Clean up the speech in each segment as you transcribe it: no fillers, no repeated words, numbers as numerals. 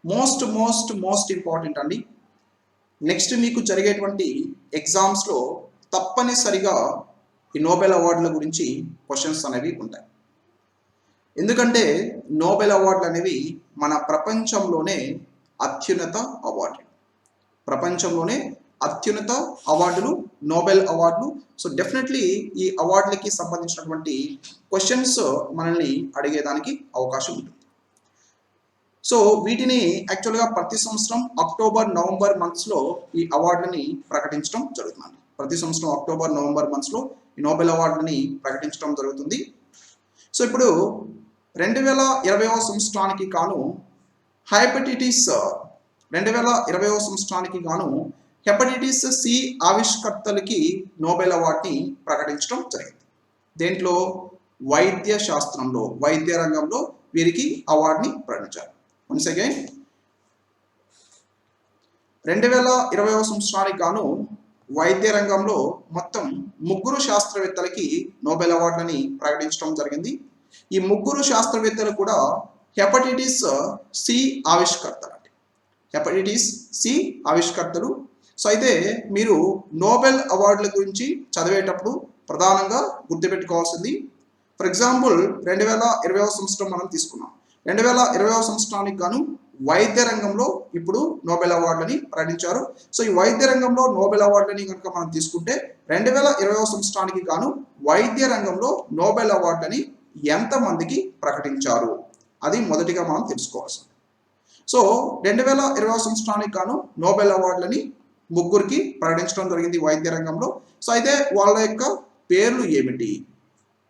Most most most important అండి. Next మీకు జరిగేటువంటి ఎగ్జామ్స్లో తప్పనిసరిగా ఈ నోబెల్ అవార్డుల గురించి క్వశ్చన్స్ అనేవి ఉంటాయి. ఎందుకంటే నోబెల్ అవార్డులు అనేవి మన ప్రపంచంలోనే అత్యున్నత అవార్డు. ప్రపంచంలోనే అత్యున్నత అవార్డులు నోబెల్ అవార్డులు. సో డెఫినెట్లీ ఈ అవార్డులకి సంబంధించినటువంటి క్వశ్చన్స్ మనల్ని అడిగేదానికి అవకాశం ఉంటుంది. సో వీటిని యాక్చువల్గా ప్రతి సంవత్సరం అక్టోబర్ నవంబర్ మంత్స్లో ఈ అవార్డులని ప్రకటించడం జరుగుతుంది. ప్రతి సంవత్సరం అక్టోబర్ నవంబర్ మంత్స్లో ఈ నోబెల్ అవార్డులని ప్రకటించడం జరుగుతుంది. సో ఇప్పుడు 2020వ సంవత్సరానికి గాను హెపటైటిస్ 2020వ సంవత్సరానికి గాను హెపటైటిస్ సి ఆవిష్కర్తలకి నోబెల్ అవార్డుని ప్రకటించడం జరిగింది. దేంట్లో? వైద్య శాస్త్రంలో, వైద్య రంగంలో వీరికి అవార్డుని ప్రకటించారు. వన్స్ అగైన్ 2020వ సంవత్సరానికి గాను వైద్య రంగంలో మొత్తం 3 శాస్త్రవేత్తలకి నోబెల్ అవార్డులని ప్రకటించడం జరిగింది. ఈ 3 శాస్త్రవేత్తలు కూడా హెపటైటిస్ సి ఆవిష్కర్తలు అండి. Hepatitis C ఆవిష్కర్తలు. సో అయితే మీరు నోబెల్ అవార్డుల గురించి చదివేటప్పుడు ప్రధానంగా గుర్తుపెట్టుకోవాల్సింది, ఫర్ ఎగ్జాంపుల్ 2020వ సంవత్సరం మనం తీసుకున్నాం. 2020వ సంవత్సరానికి గాను వైద్య రంగంలో ఇప్పుడు నోబెల్ అవార్డులని ప్రకటించారు. సో ఈ వైద్య రంగంలో నోబెల్ అవార్డులని కనుక మనం తీసుకుంటే 2020వ సంవత్సరానికి గాను వైద్య రంగంలో నోబెల్ అవార్డులని ఎంతమందికి ప్రకటించారు అది మొదటిగా మనం తెలుసుకోవాల్సింది. సో 2020వ సంవత్సరానికి గాను నోబెల్ అవార్డులని 3కి ప్రకటించడం జరిగింది వైద్య రంగంలో. సో అయితే వాళ్ళ యొక్క పేర్లు ఏమిటి,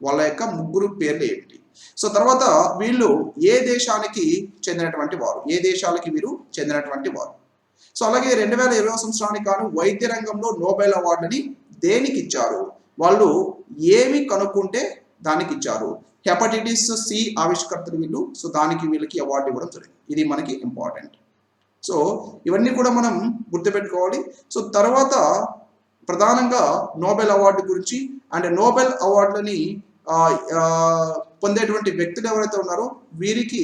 వాళ్ళ యొక్క 3 పేర్లు ఏమిటి? సో తర్వాత వీళ్ళు ఏ దేశానికి చెందినటువంటి వారు, ఏ దేశాలకి వీరు చెందినటువంటి వారు? సో అలాగే 2020వ సంవత్సరానికి గాను వైద్య రంగంలో నోబెల్ అవార్డుని దేనికి ఇచ్చారు, వాళ్ళు ఏమి కనుక్కుంటే దానికి ఇచ్చారు? హెపటైటిస్ సి ఆవిష్కర్తలు వీళ్ళు. సో దానికి వీళ్ళకి అవార్డు ఇవ్వడం జరిగింది. ఇది మనకి ఇంపార్టెంట్. సో ఇవన్నీ కూడా మనం గుర్తుపెట్టుకోవాలి. సో తర్వాత ప్రధానంగా నోబెల్ అవార్డు గురించి అండ్ నోబెల్ అవార్డులని పొందేటువంటి వ్యక్తులు ఎవరైతే ఉన్నారో వీరికి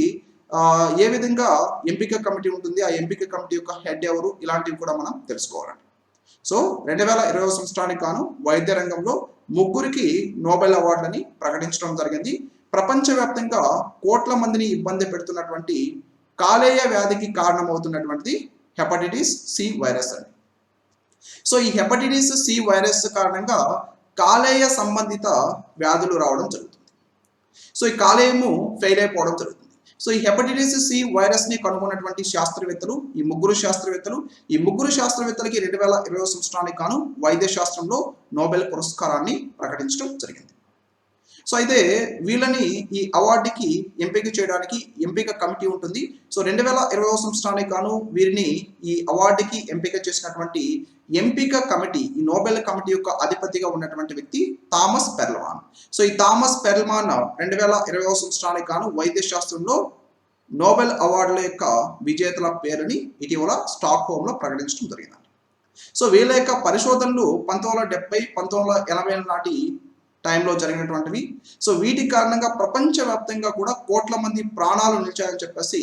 ఏ విధంగా ఎంపిక కమిటీ ఉంటుంది, ఆ ఎంపిక కమిటీ యొక్క హెడ్ ఎవరు, ఇలాంటివి కూడా మనం తెలుసుకోవాలండి. సో 2020వ సంవత్సరానికి గాను వైద్య రంగంలో 3కి నోబెల్ అవార్డులని ప్రకటించడం జరిగింది. ప్రపంచవ్యాప్తంగా కోట్ల మందిని ఇబ్బంది పెడుతున్నటువంటి కాలేయ వ్యాధికి కారణమవుతున్నటువంటిది హెపటైటిస్ సి వైరస్ అండి. సో ఈ హెపటైటిస్ సి వైరస్ కారణంగా కాలేయ సంబంధిత వ్యాధులు రావడం జరుగుతుంది. సో ఈ కాలేయము ఫెయిల్ అయిపోవడం జరుగుతుంది. సో ఈ హెపటైటిస్ సి వైరస్ని కనుగొన్నటువంటి శాస్త్రవేత్తలు ఈ 3 శాస్త్రవేత్తలు, ఈ 3 శాస్త్రవేత్తలకి 2020వ సంవత్సరానికి గాను వైద్య శాస్త్రంలో నోబెల్ పురస్కారాన్ని ప్రకటించడం జరిగింది. సో అయితే వీళ్ళని ఈ అవార్డుకి ఎంపిక చేయడానికి ఎంపిక కమిటీ ఉంటుంది. సో 2020వ సంవత్సరానికి గాను వీరిని ఈ అవార్డుకి ఎంపిక చేసినటువంటి ఎంపిక కమిటీ, ఈ నోబెల్ కమిటీ యొక్క అధిపతిగా ఉన్నటువంటి వ్యక్తి థామస్ పెర్ల్మాన్. సో ఈ థామస్ పెర్ల్మాన్ 2020వ సంవత్సరానికి గాను వైద్య శాస్త్రంలో నోబెల్ అవార్డుల యొక్క విజేతల పేరుని ఇటీవల స్టాక్ హోమ్లో ప్రకటించడం జరిగింది. సో వీళ్ళ యొక్క పరిశోధనలు 1970, 1980 నాటి టైంలో జరిగినటువంటివి. సో వీటి కారణంగా ప్రపంచవ్యాప్తంగా కూడా కోట్ల మంది ప్రాణాలు నిలిచాయని చెప్పేసి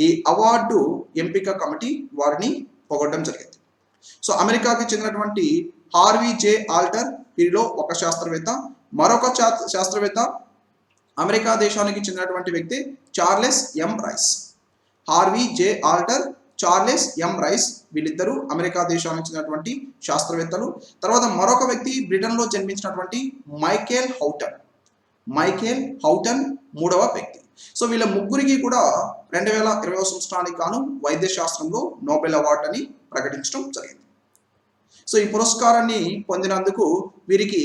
ఈ అవార్డు ఎంపిక కమిటీ వారిని పొగడడం జరిగింది. సో అమెరికాకి చెందినటువంటి హార్వీ జే ఆల్టర్ వీరిలో ఒక శాస్త్రవేత్త. మరొక శాస్త్రవేత్త అమెరికా దేశానికి చెందినటువంటి వ్యక్తి చార్లెస్ ఎం రైస్. హార్వీ జే ఆల్టర్, చార్లెస్ ఎం రైస్ వీళ్ళిద్దరూ అమెరికా దేశానికి చెందినటువంటి శాస్త్రవేత్తలు. తర్వాత మరొక వ్యక్తి బ్రిటన్లో జన్మించినటువంటి మైకేల్ హౌటన్ 3వ వ్యక్తి. సో వీళ్ళ 3కి కూడా 2020వ సంవత్సరానికి గాను వైద్య శాస్త్రంలో నోబెల్ అవార్డుని ప్రకటించడం జరిగింది. సో ఈ పురస్కారాన్ని పొందినందుకు వీరికి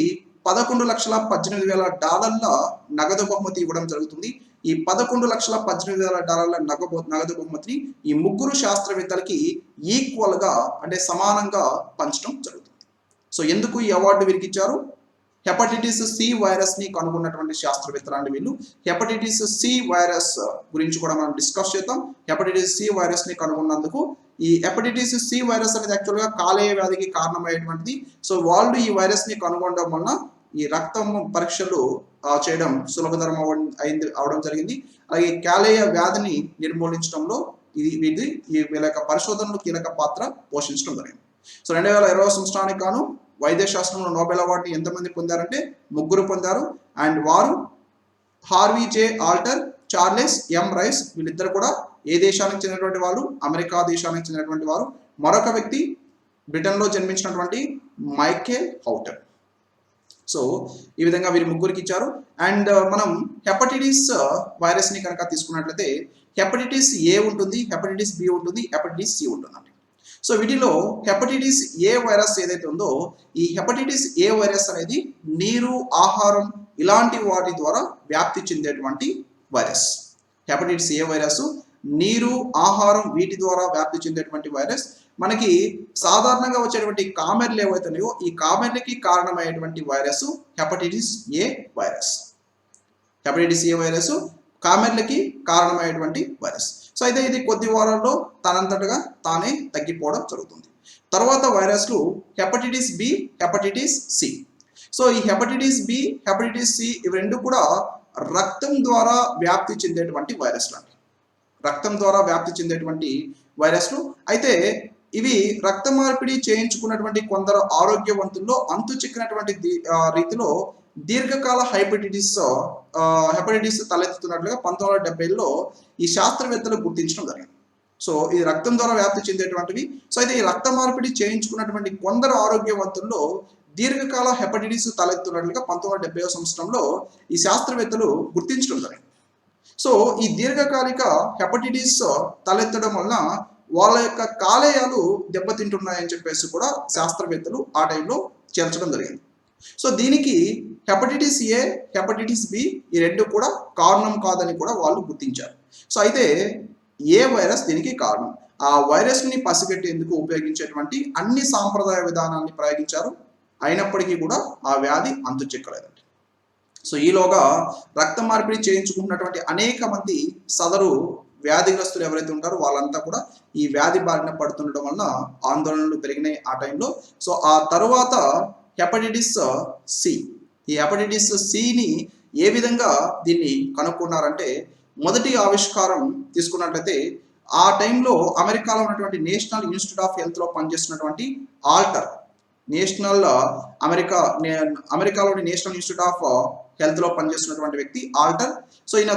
$11,18,000 నగదు బహుమతి ఇవ్వడం జరుగుతుంది. ఈ $11,18,000 నగదు బహుమతిని ఈ 3 శాస్త్రవేత్తలకి ఈక్వల్గా అంటే సమానంగా పంచడం జరుగుతుంది. సో ఎందుకు ఈ అవార్డు వీరికి ఇచ్చారు? హెపటైటిస్ సి వైరస్ని కనుగొన్నటువంటి శాస్త్రవేత్తలు అండి వీళ్ళు. హెపటైటిస్ సి వైరస్ గురించి కూడా మనం డిస్కస్ చేద్దాం. హెపటైటిస్ సి వైరస్ని కనుగొన్నందుకు ఈ హెపటైటిస్ సి వైరస్ అనేది యాక్చువల్గా కాలేయ వ్యాధికి కారణమయ్యేటువంటిది. సో వాళ్ళు ఈ వైరస్ని కనుగొనడం వలన ఈ రక్తం పరీక్షలు చేయడం సులభతరం అవడం జరిగింది. అలాగే కాలేయ వ్యాధిని నిర్మూలించడంలో వీళ్ళ యొక్క పరిశోధనలు కీలక పాత్ర పోషించడం జరిగింది. సో 2020 సంవత్సరానికి గాను వైద్య శాస్త్రంలో నోబెల్ అవార్డుని ఎంతమంది పొందారంటే 3 పొందారు. అండ్ వారు హార్వీ జే ఆల్టర్, చార్లెస్ ఎం రైస్, వీళ్ళిద్దరు కూడా ఏ దేశానికి చెందినటువంటి వాళ్ళు? అమెరికా దేశానికి చెందినటువంటి వారు. మరొక వ్యక్తి బ్రిటన్లో జన్మించినటువంటి మైకేల్ హౌటర్. సో ఈ విధంగా వీరి ముగ్గురికి ఇచ్చారు. అండ్ మనం హెపటైటిస్ వైరస్ని కనుక తీసుకున్నట్లయితే హెపటైటిస్ ఏ ఉంటుంది, హెపటైటిస్ బి ఉంటుంది, హెపటైటిస్ సి ఉంటుందండి. సో వీటిలో హెపటైటిస్ ఏ వైరస్ ఏదైతే ఉందో ఈ హెపటైటిస్ ఏ వైరస్ అనేది నీరు, ఆహారం ఇలాంటి వాటి ద్వారా వ్యాప్తి చెందేటువంటి వైరస్. హెపటైటిస్ ఏ వైరస్ నీరు, ఆహారం వీటి ద్వారా వ్యాప్తి చెందేటువంటి వైరస్. మనకి సాధారణంగా వచ్చేటువంటి కామెర్లు ఏవైతున్నాయో ఈ కామెర్లకి కారణమయ్యేటువంటి virus hepatitis A virus. Hepatitis A virus కామెర్లకి కారణమయ్యేటువంటి వైరస్. సో అయితే ఇది కొద్ది వారాల్లో తనంతటగా తానే తగ్గిపోవడం జరుగుతుంది. తర్వాత వైరస్లు hepatitis B, hepatitis C. So ఈ హెపటైటిస్ బి, హెపటైటిస్ సి ఇవి రెండు కూడా రక్తం ద్వారా వ్యాప్తి చెందేటువంటి వైరస్లు అండి. రక్తం ద్వారా వ్యాప్తి చెందేటువంటి వైరస్లు. అయితే ఇవి రక్త మార్పిడి చేయించుకున్నటువంటి కొందరు ఆరోగ్యవంతుల్లో అంతు చిక్కినటువంటి రీతిలో దీర్ఘకాల హెపటైటిస్ తలెత్తుతున్నట్లుగా 1970లో ఈ శాస్త్రవేత్తలు గుర్తించడం జరిగింది. సో ఇది రక్తం ద్వారా వ్యాప్తి చెందేటువంటివి. సో అయితే ఈ రక్త మార్పిడి చేయించుకున్నటువంటి కొందరు ఆరోగ్యవంతుల్లో దీర్ఘకాల హెపటైటిస్ తలెత్తున్నట్లుగా 1970వ సంవత్సరంలో ఈ శాస్త్రవేత్తలు గుర్తించడం జరిగింది. సో ఈ దీర్ఘకాలిక హెపటైటిస్ తలెత్తడం వలన వాళ్ళ యొక్క కాలేయాలు దెబ్బతింటున్నాయని చెప్పేసి కూడా శాస్త్రవేత్తలు ఆ టైంలో చేర్చడం జరిగింది. సో దీనికి హెపటైటిస్ ఏ, హెపటైటిస్ బి ఈ రెండు కూడా కారణం కాదని కూడా వాళ్ళు గుర్తించారు. సో అయితే ఏ వైరస్ దీనికి కారణం. ఆ వైరస్ని పసిగట్టేందుకు ఉపయోగించేటువంటి అన్ని సాంప్రదాయ విధానాన్ని ప్రయోగించారు. అయినప్పటికీ కూడా ఆ వ్యాధి అంతు చిక్కలేదండి. సో ఈలోగా రక్త మార్పిడి చేయించుకుంటున్నటువంటి అనేక మంది సదరు వ్యాధిగ్రస్తులు ఎవరైతే ఉంటారో వాళ్ళంతా కూడా ఈ వ్యాధి బారిన పడుతుండడం వలన ఆందోళనలు పెరిగినాయి ఆ టైంలో. సో ఆ తరువాత హెపటైటిస్ సి, ఈ హెపటైటిస్ సిని ఏ విధంగా దీన్ని కనుక్కున్నారంటే మొదటి ఆవిష్కారం తీసుకున్నట్లయితే ఆ టైంలో అమెరికాలో ఉన్నటువంటి నేషనల్ ఇన్స్టిట్యూట్ ఆఫ్ హెల్త్లో పనిచేస్తున్నటువంటి ఆల్టర్, అమెరికాలోని నేషనల్ ఇన్స్టిట్యూట్ ఆఫ్ హెల్త్లో పనిచేస్తున్నటువంటి వ్యక్తి ఆల్టర్. సో ఈయన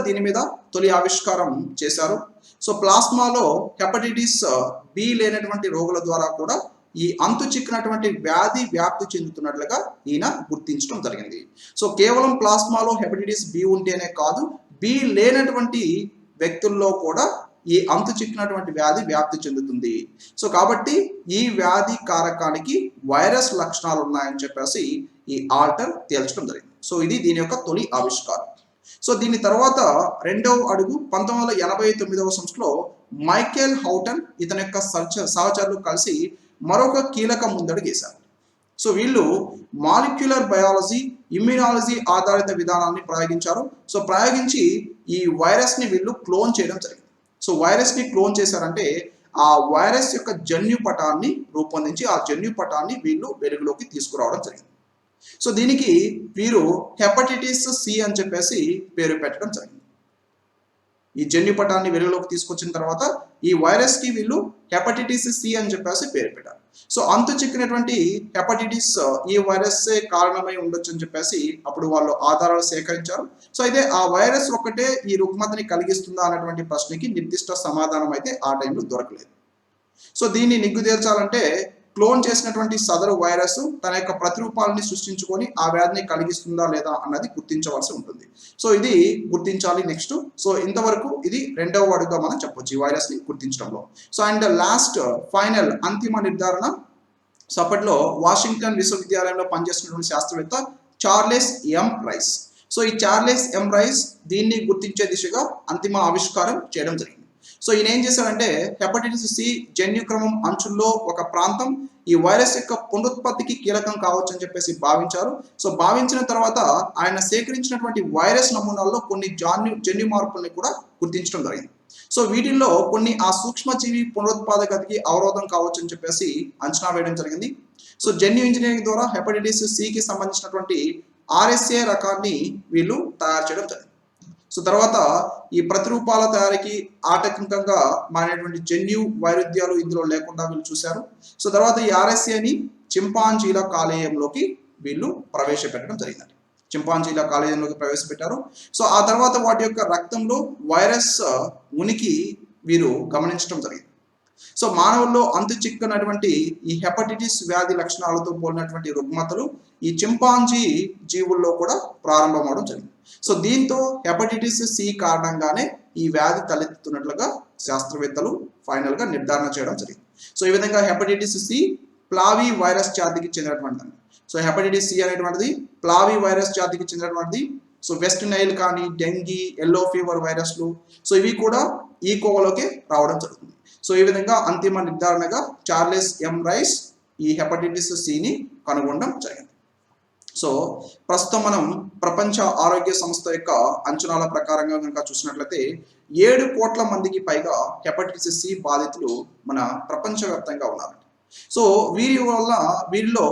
దీని మీద తొలి ఆవిష్కారం చేశారు. సో ప్లాస్మాలో హెపటైటిస్ బి లేనటువంటి రోగుల ద్వారా కూడా ఈ అంతు చిక్కినటువంటి వ్యాధి వ్యాప్తి చెందుతున్నట్లుగా ఈయన గుర్తించడం జరిగింది. సో కేవలం ప్లాస్మాలో హెపటైటిస్ బి ఉంటేనే కాదు, బి లేనటువంటి వ్యక్తుల్లో కూడా ఈ అంతు చిక్కినటువంటి వ్యాధి వ్యాప్తి చెందుతుంది. సో కాబట్టి ఈ వ్యాధి కారకానికి వైరస్ లక్షణాలు ఉన్నాయని చెప్పేసి ఈ ఆల్టర్ తేల్చడం జరిగింది. సో ఇది దీని యొక్క తొలి ఆవిష్కారం. సో దీని తర్వాత రెండవ అడుగు 1989వ సంవత్సరంలో మైకేల్ హౌటన్ ఇతని యొక్క సహచరులు కలిసి మరొక కీలక ముందడుగు వేశారు. సో వీళ్ళు మాలిక్యులర్ బయాలజీ, ఇమ్యూనాలజీ ఆధారిత విధానాన్ని ప్రయోగించారు. సో ప్రయోగించి ఈ వైరస్ని వీళ్ళు క్లోన్ చేయడం జరిగింది. సో వైరస్ని క్లోన్ చేశారంటే ఆ వైరస్ యొక్క జన్యుపటాన్ని రూపొందించి ఆ జన్యుపటాన్ని వీళ్ళు వెలుగులోకి తీసుకురావడం జరిగింది. సో దీనికి వీరు హెపటైటిస్ సి అని చెప్పేసి పేరు పెట్టడం జరిగింది. ఈ జన్యుపటాన్ని వెలుగులోకి తీసుకొచ్చిన తర్వాత ఈ వైరస్కి వీళ్ళు హెపటైటిస్ సి అని చెప్పేసి పేరు పెట్టారు. సో అంతు చిక్కినటువంటి హెపటైటిస్ ఈ వైరస్ కారణమై ఉండొచ్చు అని చెప్పేసి అప్పుడు వాళ్ళు ఆధారాలు సేకరించారు. సో అయితే ఆ వైరస్ ఒక్కటే ఈ రుగ్మతని కలిగిస్తుందా అనేటువంటి ప్రశ్నకి నిర్దిష్ట సమాధానం అయితే ఆ టైంలో దొరకలేదు. సో దీన్ని నిగ్గుదేల్చాలంటే క్లోన్ చేసినటువంటి సదరు వైరస్ తన యొక్క ప్రతిరూపాలని సృష్టించుకొని ఆ వ్యాధిని కలిగిస్తుందా లేదా అన్నది గుర్తించవలసి ఉంటుంది. సో ఇది గుర్తించాలి నెక్స్ట్. సో ఇంతవరకు ఇది రెండవ అడుగుగా మనం చెప్పొచ్చు ఈ వైరస్ ని గుర్తించడంలో. సో అండ్ లాస్ట్ ఫైనల్ అంతిమ నిర్ధారణ అప్పట్లో వాషింగ్టన్ విశ్వవిద్యాలయంలో పనిచేస్తున్నటువంటి శాస్త్రవేత్త చార్లెస్ ఎం రైస్. సో ఈ చార్లెస్ ఎం రైస్ దీన్ని గుర్తించే దిశగా అంతిమ ఆవిష్కారం చేయడం జరిగింది. సో ఈయన ఏం చేశారంటే హెపటైటిస్ సి జన్యుక్రమం అంచుల్లో ఒక ప్రాంతం ఈ వైరస్ యొక్క పునరుత్పత్తికి కీలకం కావచ్చు అని చెప్పేసి భావించారు. సో భావించిన తర్వాత ఆయన సేకరించినటువంటి వైరస్ నమూనాల్లో కొన్ని జన్యు మార్పుల్ని కూడా గుర్తించడం జరిగింది. సో వీటిల్లో కొన్ని ఆ సూక్ష్మజీవి పునరుత్పాదకతకి అవరోధం కావచ్చు అని చెప్పేసి అంచనా వేయడం జరిగింది. సో జన్యు ఇంజనీరింగ్ ద్వారా హెపటైటిస్ సికి సంబంధించినటువంటి RSA రకాన్ని వీళ్ళు తయారు చేయడం జరిగింది. సో తర్వాత ఈ ప్రతిరూపాల తయారీకి ఆటంకంగా మారినటువంటి జన్యు వైరుధ్యాలు ఇందులో లేకుండా వీళ్ళు చూశారు. సో తర్వాత ఈ RSAని చింపాంజీల కాలేయంలోకి వీళ్ళు ప్రవేశపెట్టడం జరిగిందండి. చింపాంజీల కాలేయంలోకి ప్రవేశపెట్టారు. సో ఆ తర్వాత వాటి యొక్క రక్తంలో వైరస్ ఉనికి వీరు గమనించడం జరిగింది. సో మానవుల్లో అంతు చిక్కనటువంటి ఈ హెపటైటిస్ వ్యాధి లక్షణాలతో పోలినటువంటి రుగ్మతలు ఈ చింపాంజీ జీవుల్లో కూడా ప్రారంభమవడం జరిగింది. సో దీంతో హెపటైటిస్ C కారణంగానే ఈ వ్యాధి తలెత్తుతున్నట్లుగా శాస్త్రవేత్తలు ఫైనల్ గా నిర్ధారణ చేయడం జరిగింది. సో ఈ విధంగా హెపటైటిస్ C ప్లావి వైరస్ జాతికి చెందినటువంటిది. సో హెపటైటిస్ C అనేటువంటిది ప్లావి వైరస్ జాతికి చెందినటువంటిది. సో వెస్ట్ నైల్ కానీ డెంగీ, ఎల్లో ఫీవర్ వైరస్లు సో ఇవి కూడా ఈ కోవలోకి రావడం జరుగుతుంది. సో ఈ విధంగా అంతిమ నిర్ధారణగా చార్లెస్ M. రైస్ ఈ హెపటైటిస్ Cని కనుగొనడం జరిగింది. సో ప్రస్తుతం మనం ప్రపంచ ఆరోగ్య సంస్థ యొక్క అంచనాల ప్రకారంగా కనుక చూసినట్లయితే 7 కోట్ల మందికి పైగా హెపటైటిస్ C బాధితులు మన ప్రపంచవ్యాప్తంగా ఉన్నారు. సో వీరిలో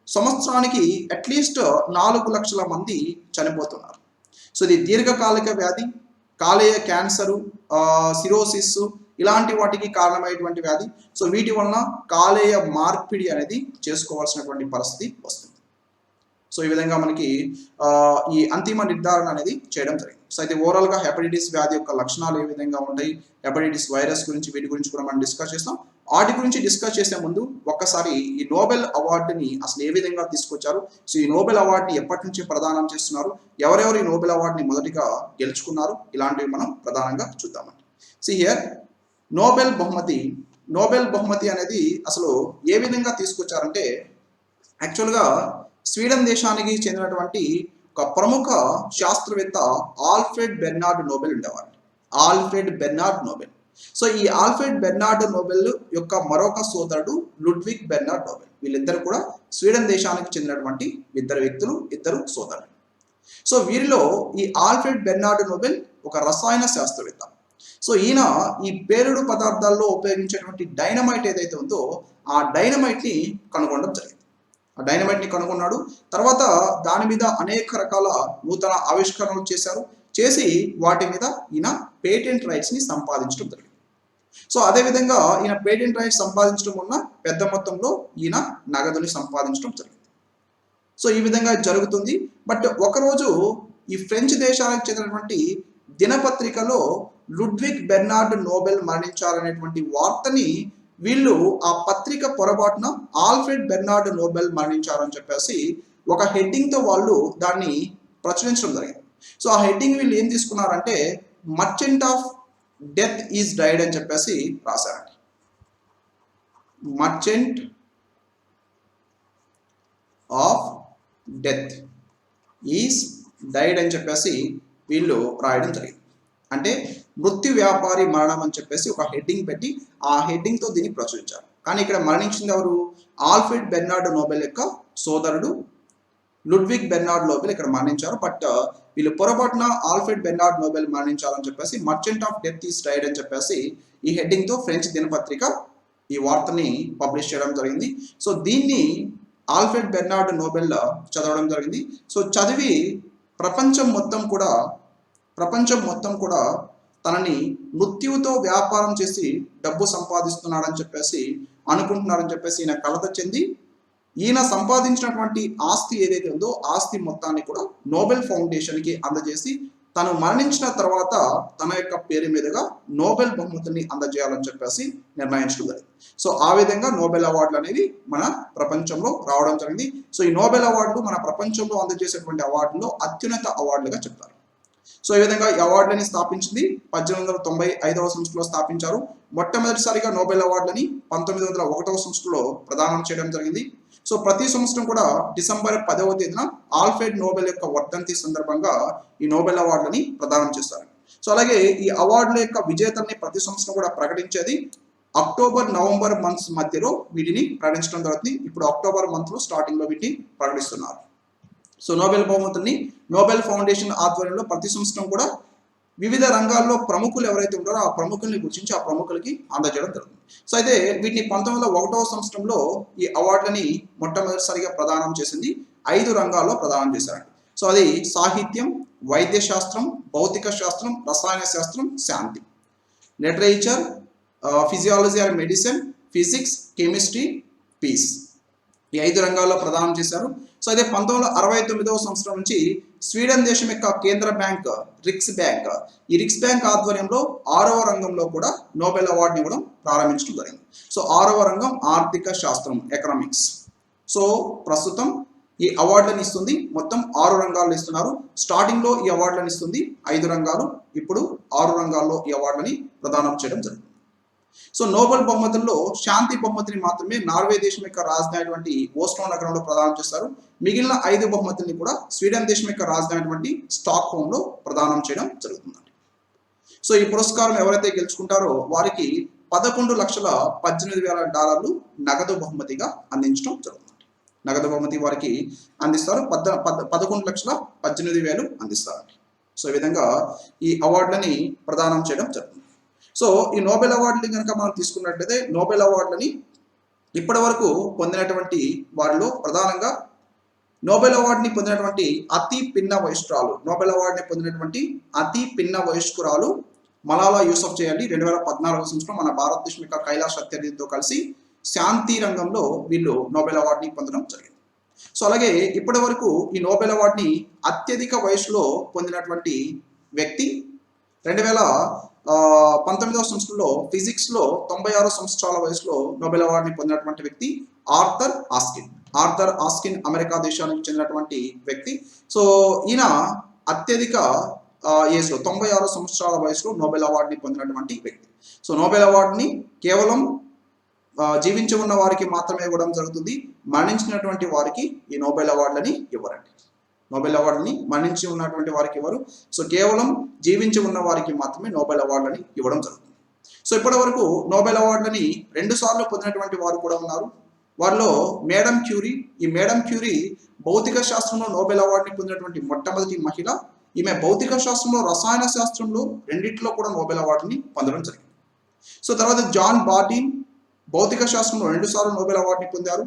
సంవత్సరానికి అట్లీస్ట్ 4 లక్షల మంది చనిపోతున్నారు. సో ఇది దీర్ఘకాలిక వ్యాధి, కాలేయ క్యాన్సరు, సిరోసిస్ ఇలాంటి వాటికి కారణమైనటువంటి వ్యాధి. సో వీటి వలన కాలేయ మార్పిడి అనేది చేసుకోవాల్సినటువంటి పరిస్థితి వస్తుంది. సో ఈ విధంగా మనకి ఈ అంతిమ నిర్ధారణ అనేది చేయడం జరిగింది. సో అయితే ఓవరాల్ గా హెపటైటిస్ వ్యాధి యొక్క లక్షణాలు ఏ విధంగా ఉంటాయి, హెపటైటిస్ వైరస్ గురించి వీటి గురించి కూడా మనం డిస్కస్ చేస్తాం. వాటి గురించి డిస్కస్ చేసే ముందు ఒక్కసారి ఈ నోబెల్ అవార్డుని అసలు ఏ విధంగా తీసుకొచ్చారు, సో ఈ నోబెల్ అవార్డుని ఎప్పటి నుంచి ప్రదానం చేస్తున్నారు, ఎవరెవరు ఈ నోబెల్ అవార్డుని మొదటిగా గెలుచుకున్నారు, ఇలాంటివి మనం ప్రధానంగా చూద్దామండి. సో హియర్ నోబెల్ బహుమతి అనేది అసలు ఏ విధంగా తీసుకొచ్చారంటే యాక్చువల్గా స్వీడన్ దేశానికి చెందినటువంటి ఒక ప్రముఖ శాస్త్రవేత్త ఆల్ఫ్రెడ్ బెర్నార్డ్ నోబెల్ ఉండేవారు. Alfred Bernard Nobel. సో ఈ ఆల్ఫ్రెడ్ బెర్నార్డ్ నోబెల్ యొక్క మరొక సోదరుడు లుడ్విగ్ బెర్నార్డ్ నోబెల్. వీళ్ళిద్దరు కూడా స్వీడన్ దేశానికి చెందినటువంటి ఇద్దరు సోదరులు. సో వీరిలో ఈ ఆల్ఫ్రెడ్ బెర్నార్డ్ నోబెల్ ఒక రసాయన శాస్త్రవేత్త. సో ఈయన ఈ పేలుడు పదార్థాల్లో ఉపయోగించేటువంటి డైనమైట్ ఏదైతే ఉందో ఆ డైనమైట్ ని కనుగొనడం జరిగింది. ఆ డైనమైట్ ని కనుగొన్నాడు. తర్వాత దాని మీద అనేక రకాల నూతన ఆవిష్కరణలు చేసి వాటి మీద ఈయన పేటెంట్ రైట్స్ ని సంపాదించడం జరిగింది. సో అదేవిధంగా ఈయన పేటెంట్ రైట్స్ సంపాదించడం వల్ల పెద్ద మొత్తంలో ఈయన నగదుని సంపాదించడం జరిగింది. సో ఈ విధంగా జరుగుతుంది. బట్ ఒకరోజు ఈ ఫ్రెంచ్ దేశానికి చెందినటువంటి దినపత్రికలో లుడ్విగ్ బెర్నార్డ్ నోబెల్ మరణించారనేటువంటి వార్తని వీళ్ళు ఆ పత్రిక పొరపాటున ఆల్ఫ్రెడ్ బెర్నార్డ్ నోబెల్ మరణించారని చెప్పేసి ఒక హెడ్డింగ్ తో వాళ్ళు దాన్ని ప్రచురించడం జరిగింది. సో ఆ హెడ్డింగ్ వీళ్ళు ఏం తీసుకున్నారంటే merchant of death is died అని చెప్పేసి రాశారండి. Merchant of death is died అని చెప్పేసి వీళ్ళు రాయడం జరిగింది. అంటే మృత్యు వ్యాపారి మరణం అని చెప్పేసి ఒక హెడ్డింగ్ పెట్టి ఆ హెడ్డింగ్ తో దీన్ని ప్రచురించారు. కానీ ఇక్కడ మరణించింది ఎవరు? ఆల్ఫ్రెడ్ బెర్నార్డ్ నోబెల్ యొక్క సోదరుడు లుడ్విగ్ బెర్నార్డ్ నోబెల్ ఇక్కడ మరణించారు. బట్ వీళ్ళు పొరపాటున ఆల్ఫ్రెడ్ బెర్నార్డ్ నోబెల్ మరణించాలని చెప్పేసి merchant of death is died అని చెప్పేసి ఈ హెడ్డింగ్ తో ఫ్రెంచ్ దినపత్రిక ఈ వార్తని పబ్లిష్ చేయడం జరిగింది. సో దీన్ని ఆల్ఫ్రెడ్ బెర్నార్డ్ నోబెల్ చదవడం జరిగింది. సో చదివి ప్రపంచం మొత్తం కూడా తనని మృత్యువుతో వ్యాపారం చేసి డబ్బు సంపాదిస్తున్నాడని చెప్పేసి అనుకుంటున్నారని చెప్పేసి ఈయన కలత చెంది ఈయన సంపాదించినటువంటి ఆస్తి ఏదైతే ఉందో ఆస్తి మొత్తాన్ని కూడా నోబెల్ ఫౌండేషన్కి అందజేసి తను మరణించిన తర్వాత తన యొక్క పేరు మీదుగా నోబెల్ బహుమతిని అందజేయాలని చెప్పేసి నిర్ణయించడం జరిగింది. సో ఆ విధంగా నోబెల్ అవార్డులు అనేవి మన ప్రపంచంలో రావడం జరిగింది. సో ఈ నోబెల్ అవార్డులు మన ప్రపంచంలో అందజేసేటువంటి అవార్డుల్లో అత్యున్నత అవార్డులుగా చెప్తారు. సో ఈ విధంగా ఈ అవార్డులని స్థాపించింది 1895వ సంవత్సరంలో స్థాపించారు. మొట్టమొదటిసారిగా నోబెల్ అవార్డులని 1901వ సంవత్సరంలో ప్రదానం చేయడం జరిగింది. సో ప్రతి సంవత్సరం కూడా డిసెంబర్ 10వ తేదీన ఆల్ఫ్రెడ్ నోబెల్ యొక్క వర్ధంతి సందర్భంగా ఈ నోబెల్ అవార్డులని ప్రదానం చేస్తారు. సో అలాగే ఈ అవార్డుల యొక్క విజేతల్ని ప్రతి సంవత్సరం కూడా ప్రకటించేది అక్టోబర్ నవంబర్ మంత్స్ మధ్యలో వీటిని ప్రకటించడం జరుగుతుంది. ఇప్పుడు అక్టోబర్ మంత్ లో స్టార్టింగ్ లో వీటిని ప్రకటిస్తున్నారు. సో నోబెల్ బహుమతుల్ని నోబెల్ ఫౌండేషన్ ఆధ్వర్యంలో ప్రతి సంవత్సరం కూడా వివిధ రంగాల్లో ప్రముఖులు ఎవరైతే ఉంటారో ఆ ప్రముఖుల్ని గుర్తించి ఆ ప్రముఖులకి అందజేయడం జరుగుతుంది. సో అయితే వీటిని 1901వ సంవత్సరంలో ఈ అవార్డులని మొట్టమొదటిసారిగా ప్రదానం చేసింది 5 రంగాల్లో ప్రదానం చేశారండి. సో అది సాహిత్యం, వైద్య శాస్త్రం, భౌతిక శాస్త్రం, రసాయన శాస్త్రం, శాంతి. Literature, physiology or medicine, physics, chemistry, peace. ఈ 5 రంగాల్లో ప్రదానం చేశారు. సో అయితే 1969వ సంవత్సరం నుంచి స్వీడన్ దేశం యొక్క కేంద్ర బ్యాంక్ రిక్స్ బ్యాంక్, ఈ రిక్స్ బ్యాంక్ ఆధ్వర్యంలో 6వ రంగంలో కూడా నోబెల్ అవార్డుని ఇవ్వడం ప్రారంభించడం జరిగింది. సో 6వ రంగం ఆర్థిక శాస్త్రం, ఎకనామిక్స్. సో ప్రస్తుతం ఈ అవార్డులను ఇస్తుంది, మొత్తం 6 రంగాల్లో ఇస్తున్నారు. స్టార్టింగ్లో ఈ అవార్డులను ఇస్తుంది 5 రంగాలు, ఇప్పుడు 6 రంగాల్లో ఈ అవార్డులని ప్రదానం చేయడం జరుగుతుంది. సో నోబెల్ బహుమతుల్లో శాంతి బహుమతిని మాత్రమే నార్వే దేశం యొక్క రాజధాని అయినటువంటి ఓస్లో నగరంలో ప్రదానం చేస్తారు. మిగిలిన 5 బహుమతుల్ని కూడా స్వీడన్ దేశం యొక్క రాజధాని అయినటువంటి స్టాక్ హోమ్లో ప్రదానం చేయడం జరుగుతుందండి. సో ఈ పురస్కారం ఎవరైతే గెలుచుకుంటారో వారికి $11,18,000 నగదు బహుమతిగా అందించడం జరుగుతుంది. నగదు బహుమతి వారికి అందిస్తారు, 11,18,000 అందిస్తారండి. సో ఈ విధంగా ఈ అవార్డులని ప్రదానం చేయడం జరుగుతుంది. సో ఈ నోబెల్ అవార్డుని కనుక మనం తీసుకున్నట్లయితే నోబెల్ అవార్డులని ఇప్పటి వరకు పొందినటువంటి వారిలో ప్రధానంగా నోబెల్ అవార్డుని పొందినటువంటి అతి పిన్న వయస్కురాలు, నోబెల్ అవార్డుని పొందినటువంటి అతి పిన్న వయస్కురాలు మలాలా యూసఫ్జాయ్ అండి. 2014వ సంవత్సరం మన భారతదేశం యొక్క కైలాష్ సత్యార్థితో కలిసి శాంతి రంగంలో వీళ్ళు నోబెల్ అవార్డుని పొందడం జరిగింది. సో అలాగే ఇప్పటి వరకు ఈ నోబెల్ అవార్డుని అత్యధిక వయసులో పొందినటువంటి వ్యక్తి 2019వ సంవత్సరంలో ఫిజిక్స్లో 96 సంవత్సరాల వయసులో నోబెల్ అవార్డుని పొందినటువంటి వ్యక్తి Arthur asking. Arthur asking America దేశానికి చెందినటువంటి వ్యక్తి. సో ఈయన అత్యధిక ఏజ్లో 96 సంవత్సరాల వయసులో నోబెల్ అవార్డుని పొందినటువంటి వ్యక్తి. సో నోబెల్ అవార్డుని కేవలం జీవించి ఉన్న వారికి మాత్రమే ఇవ్వడం జరుగుతుంది, మరణించినటువంటి వారికి ఈ నోబెల్ అవార్డులని ఇవ్వరండి. నోబెల్ అవార్డుని మరణించి ఉన్నటువంటి వారికి ఇవ్వరు. సో కేవలం జీవించి ఉన్న వారికి మాత్రమే నోబెల్ అవార్డులని ఇవ్వడం జరుగుతుంది. సో ఇప్పటి వరకు నోబెల్ అవార్డులని 2 సార్లు పొందినటువంటి వారు కూడా ఉన్నారు. వారిలో మేడం క్యూరీ. ఈ మేడం క్యూరీ భౌతిక శాస్త్రంలో నోబెల్ అవార్డుని పొందినటువంటి మొట్టమొదటి మహిళ. ఈమె భౌతిక శాస్త్రంలో, రసాయన శాస్త్రంలో రెండింటిలో కూడా నోబెల్ అవార్డుని పొందడం జరిగింది. సో తర్వాత జాన్ బార్డిన్ భౌతిక శాస్త్రంలో 2 సార్లు నోబెల్ అవార్డుని పొందారు.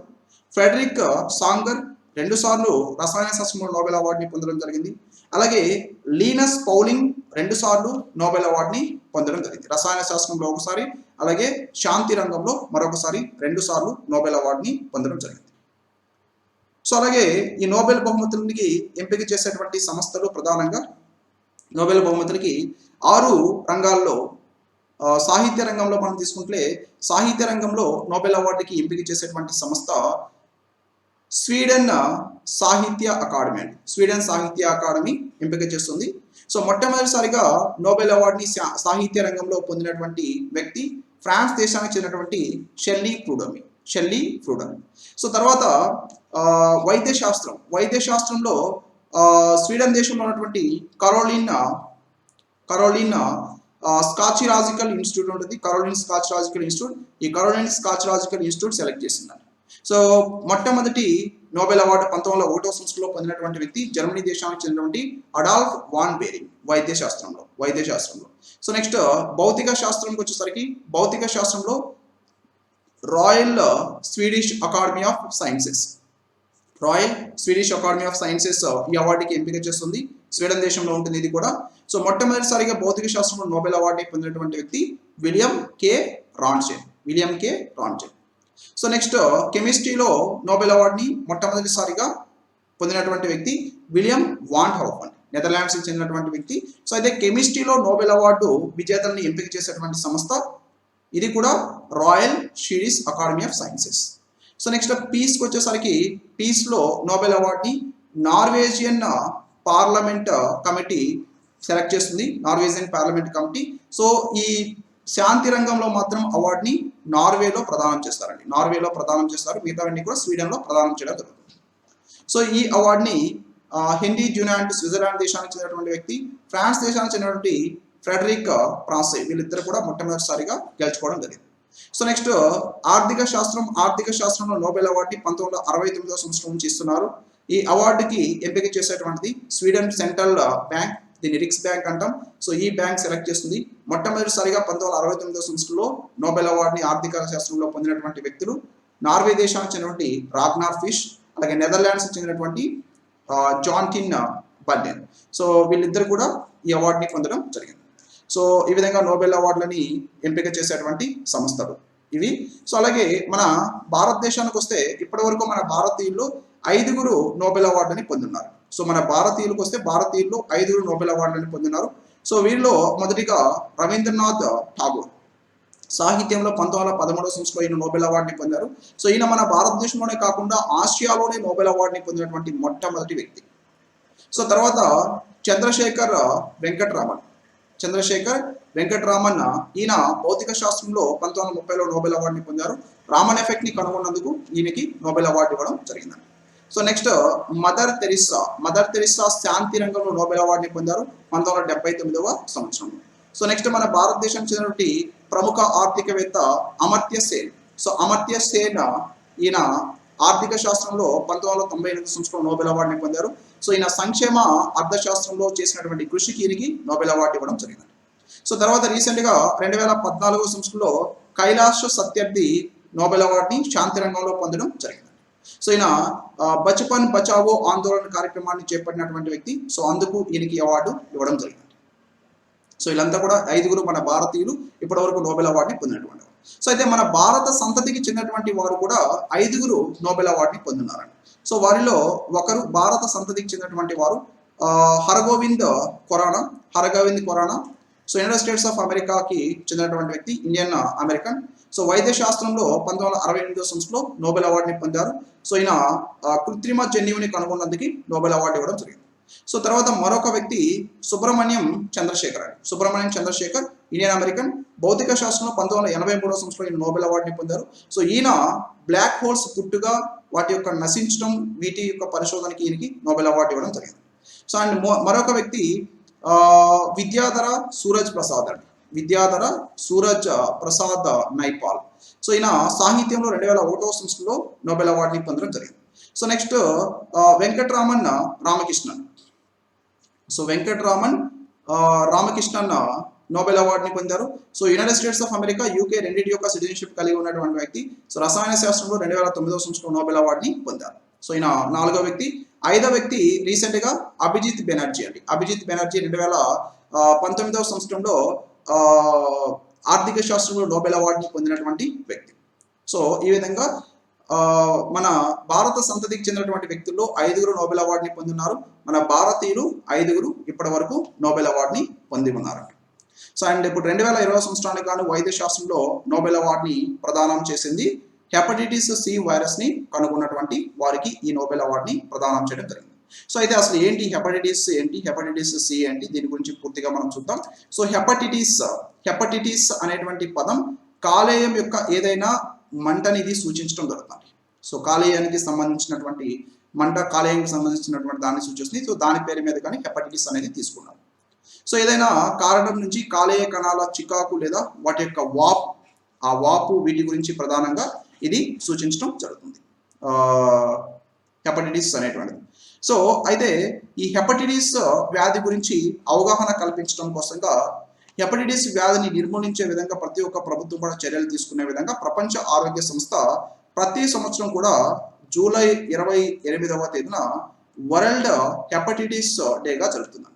ఫ్రెడరిక్ సాంగర్ 2 సార్లు రసాయన శాస్త్రంలో నోబెల్ అవార్డుని పొందడం జరిగింది. అలాగే లీనస్ పౌలింగ్ 2 సార్లు నోబెల్ అవార్డుని పొందడం జరిగింది. రసాయన శాస్త్రంలో ఒకసారి, అలాగే శాంతి రంగంలో మరొకసారి 2 సార్లు నోబెల్ అవార్డుని పొందడం జరిగింది. సో అలాగే ఈ నోబెల్ బహుమతులకి ఎంపిక చేసేటువంటి సంస్థలు ప్రధానంగా నోబెల్ బహుమతులకి 6 రంగాల్లో, సాహిత్య రంగంలో మనం తీసుకుంటే సాహిత్య రంగంలో నోబెల్ అవార్డుకి ఎంపిక చేసేటువంటి సంస్థ స్వీడన్ సాహిత్య అకాడమీ అండి. స్వీడన్ సాహిత్య అకాడమీ ఎంపిక చేస్తుంది. సో మొట్టమొదటిసారిగా నోబెల్ అవార్డుని సాహిత్య రంగంలో పొందినటువంటి వ్యక్తి ఫ్రాన్స్ దేశానికి చెందినటువంటి షెల్లీ ఫ్రూడమి. సో తర్వాత వైద్య శాస్త్రంలో స్వీడన్ దేశంలో ఉన్నటువంటి కరోలిన్ స్కాచిలాజికల్ ఇన్స్టిట్యూట్ ఉంటుంది. కరోలిన్ స్కాచిలాజికల్ ఇన్స్టిట్యూట్. ఈ కరోలిన్ స్కాచిలాజికల్ ఇన్స్టిట్యూట్ సెలెక్ట్ చేసిందండి. సో మొట్టమొదటి నోబెల్ అవార్డు 1901వ సంవత్సరంలో పొందినటువంటి వ్యక్తి జర్మనీ దేశానికి చెందినటువంటి అడాల్ఫ్ వాన్ బేరింగ్ వైద్య శాస్త్రంలో. సో నెక్స్ట్ భౌతిక శాస్త్రంకి వచ్చేసరికి భౌతిక శాస్త్రంలో royal Swedish academy of sciences ఈ అవార్డుకి ఎంపిక చేస్తుంది. స్వీడన్ దేశంలో ఉంటుంది ఇది కూడా. సో మొట్టమొదటిసారిగా భౌతిక శాస్త్రంలో నోబెల్ అవార్డుని పొందినటువంటి వ్యక్తి విలియం కే రాంట్జెన్. సో నెక్స్ట్ కెమిస్ట్రీలో నోబెల్ అవార్డుని మొట్టమొదటిసారిగా పొందినటువంటి వ్యక్తి విలియం వాన్ హౌఫ్ అండి, నెదర్లాండ్స్కి చెందినటువంటి వ్యక్తి. సో అయితే కెమిస్ట్రీలో నోబెల్ అవార్డు విజేతల్ని ఎంపిక చేసేటువంటి సంస్థ ఇది కూడా royal Swedish academy of sciences. So next పీస్కి వచ్చేసరికి పీస్లో నోబెల్ అవార్డుని నార్వేజియన్ పార్లమెంట్ కమిటీ సెలెక్ట్ చేస్తుంది. Norwegian parliament committee. సో ఈ శాంతి రంగంలో మాత్రం అవార్డుని నార్వేలో ప్రదానం చేస్తారు. మిగతావన్నీ కూడా స్వీడన్లో ప్రదానం చేయడం జరుగుతుంది. సో ఈ అవార్డుని హెన్రీ డ్యునాంట్ స్విట్జర్లాండ్ దేశానికి చెందినటువంటి వ్యక్తి, ఫ్రాన్స్ దేశానికి చెందినటువంటి ఫ్రెడరిక్ ఫ్రాన్సే, వీళ్ళిద్దరు కూడా మొట్టమొదటిసారిగా గెలుచుకోవడం జరిగింది. సో నెక్స్ట్ ఆర్థిక శాస్త్రంలో నోబెల్ అవార్డుని 1969వ సంవత్సరం నుంచి ఇస్తున్నారు. ఈ అవార్డుకి ఎంపిక చేసేటువంటిది స్వీడన్ సెంట్రల్ బ్యాంక్, దీన్ని రిక్స్ బ్యాంక్ అంటాం. సో ఈ బ్యాంక్ సెలెక్ట్ చేస్తుంది. మొట్టమొదటిసారిగా 1969వ సంవత్సరంలో నోబెల్ అవార్డుని ఆర్థిక శాస్త్రంలో పొందినటువంటి వ్యక్తులు నార్వే దేశానికి చెందినటువంటి రాగ్నార్ ఫిష్, అలాగే నెదర్లాండ్స్కి చెందినటువంటి జాంటిన్ బర్లిన్. సో వీళ్ళిద్దరు కూడా ఈ అవార్డుని పొందడం జరిగింది. సో ఈ విధంగా నోబెల్ అవార్డులని ఎంపిక చేసేటువంటి సంస్థలు ఇవి. సో అలాగే మన భారతదేశానికి వస్తే ఇప్పటి వరకు మన భారతీయుల్లో 5 నోబెల్ అవార్డుని పొందున్నారు. సో మన భారతీయులకు వస్తే భారతీయుల్లో 5 నోబెల్ అవార్డులని పొందినారు. సో వీళ్ళలో మొదటిగా రవీంద్రనాథ్ ఠాగూర్ సాహిత్యంలో 1913 సంవత్సరంలో ఈయన నోబెల్ అవార్డుని పొందారు. సో ఈయన మన భారతదేశంలోనే కాకుండా ఆసియాలోనే నోబెల్ అవార్డుని పొందినటువంటి మొట్టమొదటి వ్యక్తి. సో తర్వాత చంద్రశేఖర్ వెంకటరామన్ ఈయన భౌతిక శాస్త్రంలో 1930లో నోబెల్ అవార్డుని పొందారు. రామన్ ఎఫెక్ట్ ని కనుగొన్నందుకు ఈయనకి నోబెల్ అవార్డు ఇవ్వడం జరిగిందండి. సో నెక్స్ట్ మదర్ తెరిసా శాంతి రంగంలో నోబెల్ అవార్డుని పొందారు 1979వ సంవత్సరంలో. సో నెక్స్ట్ మన భారతదేశానికి చెందినటువంటి ప్రముఖ ఆర్థికవేత్త అమర్త్య సేన్. సో అమర్త్య సేన్ ఈయన ఆర్థిక శాస్త్రంలో 1998 సంవత్సరంలో నోబెల్ అవార్డుని పొందారు. సో ఈయన సంక్షేమ అర్థశాస్త్రంలో చేసినటువంటి కృషికి ఈయనకి నోబెల్ అవార్డు ఇవ్వడం జరిగింది. సో తర్వాత రీసెంట్గా 2014 సంవత్సరంలో కైలాష్ సత్యార్థి నోబెల్ అవార్డుని శాంతి రంగంలో పొందడం జరిగింది. సో ఈయన బచపన్ బచావో ఆందోళన కార్యక్రమాన్ని చేపట్టినటువంటి వ్యక్తి. సో అందుకు ఈయనకి అవార్డు ఇవ్వడం జరిగింది. సో వీళ్ళంతా కూడా 5 మన భారతీయులు ఇప్పటి వరకు నోబెల్ అవార్డుని పొందినటువంటి వారు. సో అయితే మన భారత సంతతికి చెందినటువంటి వారు కూడా 5 నోబెల్ అవార్డుని పొందున్నారండి. సో వారిలో ఒకరు భారత సంతతికి చెందినటువంటి వారు Hargobind Khorana. So united states of అమెరికాకి చెందినటువంటి వ్యక్తి, ఇండియన్ అమెరికన్. సో వైద్య శాస్త్రంలో 1968 సంవత్సరంలో నోబెల్ అవార్డుని పొందారు. సో ఈయన కృత్రిమ జన్యువుని కనుగొన్నందుకు నోబెల్ అవార్డు ఇవ్వడం జరిగింది. సో తర్వాత మరొక వ్యక్తి సుబ్రహ్మణ్యం చంద్రశేఖర్ ఇండియన్ అమెరికన్. భౌతిక శాస్త్రంలో 1983 సంవత్సరంలో ఈయన నోబెల్ అవార్డుని పొందారు. సో ఈయన బ్లాక్ హోల్స్ పుట్టుగా వాటి యొక్క నశించడం వీటి యొక్క పరిశోధనకి ఈయనకి నోబెల్ అవార్డు ఇవ్వడం జరిగింది. సో అండ్ మరొక వ్యక్తి విద్యాధర సూరజ్ ప్రసాద్ నైపాల్. సో ఈయన సాహిత్యంలో 2001 సంవత్సరంలో నోబెల్ అవార్డుని పొందడం జరిగింది. So next Venkataraman Ramakrishnan Nobel అవార్డుని పొందారు. So united states of America, UK రెండింటి యొక్క సిటిజన్షిప్ కలిగి ఉన్నటువంటి వ్యక్తి. సో రసాయన శాస్త్రంలో 2009 సంవత్సరంలో నోబెల్ అవార్డుని పొందారు. సో ఈయన 4వ వ్యక్తి. 5వ వ్యక్తి రీసెంట్ గా అభిజిత్ బెనర్జీ 2019వ సంవత్సరంలో ఆర్థిక శాస్త్రంలో నోబెల్ అవార్డుని పొందినటువంటి వ్యక్తి. సో ఈ విధంగా మన భారత సంతతికి చెందినటువంటి వ్యక్తుల్లో 5 నోబెల్ అవార్డుని పొందున్నారు. మన భారతీయులు 5 ఇప్పటి వరకు నోబెల్ అవార్డుని పొంది ఉన్నారు. సో అండ్ ఇప్పుడు 2020 సంవత్సరానికి గాను వైద్య శాస్త్రంలో నోబెల్ అవార్డుని ప్రదానం చేసింది హెపటైటిస్ సి వైరస్ ని కనుగొన్నటువంటి వారికి ఈ నోబెల్ అవార్డుని ప్రదానం చేయడం జరిగింది. సో అయితే అసలు ఏంటి హెపటైటిస్ సి ఏంటి, దీని గురించి పూర్తిగా మనం చూద్దాం. సో హెపటైటిస్ అనేటువంటి పదం కాలేయం యొక్క ఏదైనా మంటని ఇది సూచించడం జరుగుతుంది. సో కాలేయానికి సంబంధించినటువంటి మంట, కాలేయానికి సంబంధించినటువంటి దాన్ని సూచిస్తుంది. సో దాని పేరు మీద కానీ హెపటైటిస్ అనేది తీసుకున్నారు. సో ఏదైనా కారణం నుంచి కాలేయ కణాల చికాకు లేదా వాటి యొక్క వాపు వీటి గురించి ప్రధానంగా ఇది సూచించడం జరుగుతుంది హెపటైటిస్ అనేటువంటిది. సో అయితే ఈ హెపటైటిస్ వ్యాధి గురించి అవగాహన కల్పించడం కోసంగా హెపటైటిస్ వ్యాధిని నిర్మూలించే విధంగా ప్రతి ఒక్క ప్రభుత్వం కూడా చర్యలు తీసుకునే విధంగా ప్రపంచ ఆరోగ్య సంస్థ ప్రతి సంవత్సరం కూడా జూలై 28వ తేదీన వరల్డ్ హెపటైటిస్ డేగా జరుగుతుందండి.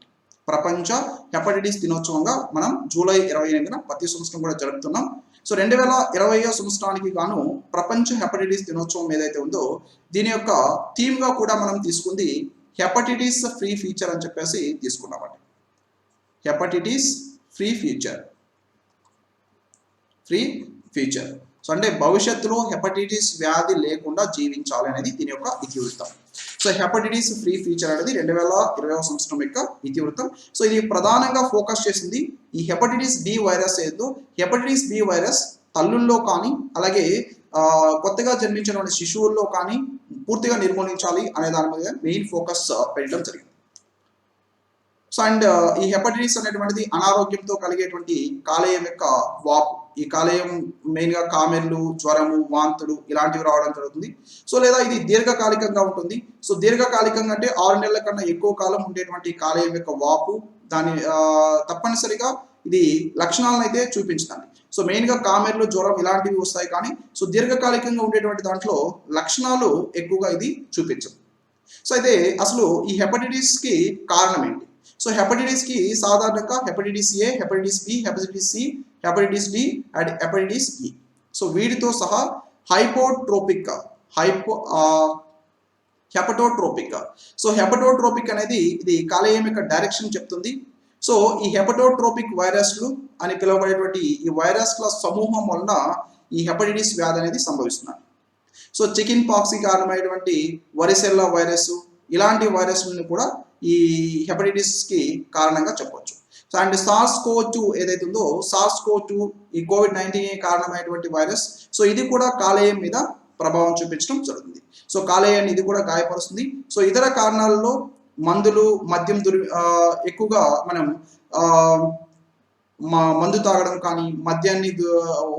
ప్రపంచ హెపటైటిస్ దినోత్సవంగా మనం జూలై 28న ప్రతి సంవత్సరం కూడా జరుపుతున్నాం. సో 2020 సంవత్సరానికి గాను ప్రపంచ హెపటైటిస్ దినోత్సవం ఏదైతే ఉందో దీని యొక్క థీమ్ గా కూడా మనం తీసుకుంది హెపటైటిస్ ఫ్రీ ఫ్యూచర్ అని చెప్పేసి తీసుకున్నామండి. Hepatitis free future. సో అంటే భవిష్యత్తులో హెపటైటిస్ వ్యాధి లేకుండా జీవించాలి అనేది దీని యొక్క ఇతివృత్తం. సో హెపటైటిస్ ఫ్రీ ఫ్యూచర్ అనేది 2020 సంవత్సరం యొక్క ఇతివృత్తం. సో ఇది ప్రధానంగా ఫోకస్ చేసింది ఈ హెపటైటిస్ బి వైరస్ ఏదో హెపటైటిస్ బి వైరస్ తల్లుల్లో కానీ అలాగే కొత్తగా జన్మించినటువంటి శిశువుల్లో కానీ పూర్తిగా నిర్మూలించాలి అనే దాని మీద మెయిన్ ఫోకస్ పెట్టడం జరిగింది. సో అండ్ ఈ హెపటైటిస్ అనేటువంటిది అనారోగ్యంతో కలిగేటువంటి కాలేయం యొక్క వాపు. ఈ కాలేయం మెయిన్గా కామెర్లు, జ్వరము, వాంతులు ఇలాంటివి రావడం జరుగుతుంది. సో లేదా ఇది దీర్ఘకాలికంగా ఉంటుంది. సో దీర్ఘకాలికంగా అంటే 6 నెలల కన్నా ఎక్కువ కాలం ఉండేటువంటి కాలేయం యొక్క వాపు దాని తప్పనిసరిగా ఇది లక్షణాలను అయితే చూపించుతుంది. సో మెయిన్గా కామెర్లు, జ్వరం ఇలాంటివి వస్తాయి కానీ సో దీర్ఘకాలికంగా ఉండేటువంటి దాంట్లో లక్షణాలు ఎక్కువగా ఇది చూపించదు. సో అయితే అసలు ఈ హెపటైటిస్ కి కారణం ఏంటి? సో హెపటైటిస్ కి సాధారణంగా hepatitis A, hepatitis B, hepatitis C, hepatitis D and hepatitis E. So వీటితో సహా హైపోట్రోపిక్ హెపటోట్రోపిక్. సో హెపటోట్రోపిక్ అనేది ఇది కాలేయం యొక్క డైరెక్షన్ చెప్తుంది. సో ఈ హెపటోట్రోపిక్ వైరస్లు అని పిలువబడేటువంటి ఈ వైరస్ల సమూహం వలన ఈ హెపటైటిస్ వ్యాధి అనేది సంభవిస్తుంది. సో చికెన్ పాక్స్ కారణమైనటువంటి వరిసెల్లా వైరస్, ఇలాంటి వైరస్లను కూడా ఈ హెపటైటిస్ కి కారణంగా చెప్పవచ్చు. సో అండ్ SARS-CoV-2 ఏదైతే ఉందో, SARS-CoV-2 ఈ COVID-19 కారణమైనటువంటి వైరస్. సో ఇది కూడా కాలేయం మీద ప్రభావం చూపించడం జరుగుతుంది. సో కాలేయాన్ని ఇది కూడా గాయపరుస్తుంది. సో ఇతర కారణాలలో మందులు, మద్యం ఎక్కువగా మనం మందు తాగడం కానీ, మద్యాన్ని